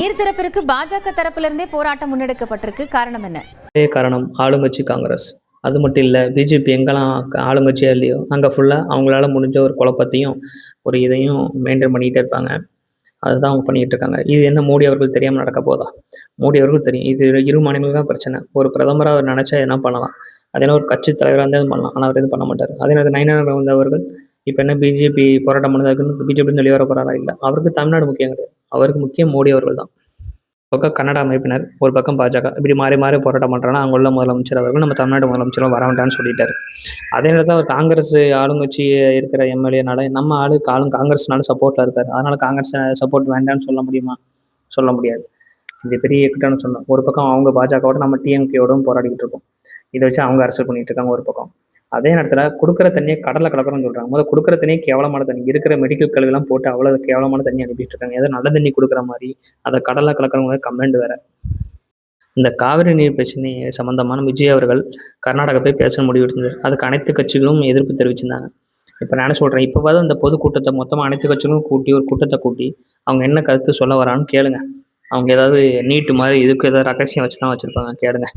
நீர் திறப்பிற்கு பாஜக தரப்பிலிருந்தே போராட்டம் முன்னெடுக்கப்பட்டிருக்கு. காரணம் என்ன? காரணம் ஆளுங்கட்சி காங்கிரஸ். அது மட்டும் இல்லை, பிஜேபி எங்கெல்லாம் ஆளுங்கட்சியாக இல்லையோ அங்கே ஃபுல்லாக அவங்களால முடிஞ்ச ஒரு குழப்பத்தையும் ஒரு இதையும் மெயின்டைன் பண்ணிக்கிட்டே இருப்பாங்க. அதுதான் அவங்க பண்ணிக்கிட்டு இருக்காங்க. இது என்ன மோடி அவர்கள் தெரியாமல் நடக்க போதா? மோடி அவர்கள் தெரியும். இது இரு மாநிலங்கள் தான் பிரச்சனை. ஒரு பிரதமராக அவர் நினச்சா என்ன பண்ணலாம், அதே ஒரு கட்சி தலைவராக இருந்தால் பண்ணலாம். ஆனால் அவர் எதுவும் பண்ண மாட்டார். அதே நேரத்தில் நயினார் வந்தவர்கள் இப்போ என்ன பிஜேபி போராட்டம் பண்ணதுக்குன்னு பிஜேபி வெளியே வர போகிறாரா? இல்லை, அவருக்கு தமிழ்நாடு முக்கியம் கிடையாது. அவருக்கு முக்கியம் மோடி அவர்கள் தான். பக்கம் கன்னட அமைப்பினர், ஒரு பக்கம் பாஜக, இப்படி மாறி மாறி போராட்டம் பண்ணுறாங்கன்னா அங்கே உள்ள முதலமைச்சர் அவர்கள் நம்ம தமிழ்நாடு முதலமைச்சரும் வர வேண்டாம்னு சொல்லிட்டாரு. அதே நேரத்தில் அவர் காங்கிரஸ் ஆளுங்கட்சி இருக்கிற எம்எல்ஏனால நம்ம காங்கிரஸ்னால சப்போர்ட்டில் இருக்காரு. அதனால காங்கிரஸ் சப்போர்ட் வேண்டாம்னு சொல்ல முடியுமா? சொல்ல முடியாது. இது பெரிய இக்கட்டான சொன்னோம். ஒரு பக்கம் அவங்க பாஜகவோட, நம்ம டிஎம்கேவோடும் போராடிக்கிட்டு இருக்கோம். இதை வச்சு அவங்க அரசியல் பண்ணிட்டு இருக்காங்க ஒரு பக்கம். அதே நேரத்தில் கொடுக்குற தண்ணியை கடலில் கலக்கிறோம்னு சொல்கிறாங்க. முதல்ல கொடுக்குற தண்ணியை கேவலமான தண்ணி, இருக்கிற மெடிக்கல் கழிவுலாம் போட்டு அவ்வளோ கேவலமான தண்ணி அனுப்பிட்டு இருக்காங்க. ஏதோ நல்ல தண்ணி கொடுக்குற மாதிரி அதை கடலில் கலக்கிறவங்க கம்ப்ளைண்ட் வேற. இந்த காவிரி நீர் பிரச்சனை சம்பந்தமான விஜய் அவர்கள் கர்நாடகா போய் பேச முடிவெடுத்தது. அதுக்கு அனைத்து கட்சிகளும் எதிர்ப்பு தெரிவிச்சிருந்தாங்க. இப்போ நான் சொல்கிறேன், இப்போவாது அந்த பொதுக்கூட்டத்தை மொத்தமாக அனைத்து கட்சிகளும் கூட்டி ஒரு கூட்டத்தை கூட்டி அவங்க என்ன கருத்து சொல்ல வரான்னு கேளுங்க. அவங்க ஏதாவது நீட்டு மாதிரி இதுக்கு ஏதாவது ரகசியம் வச்சு தான் வச்சுருப்பாங்க, கேளுங்க.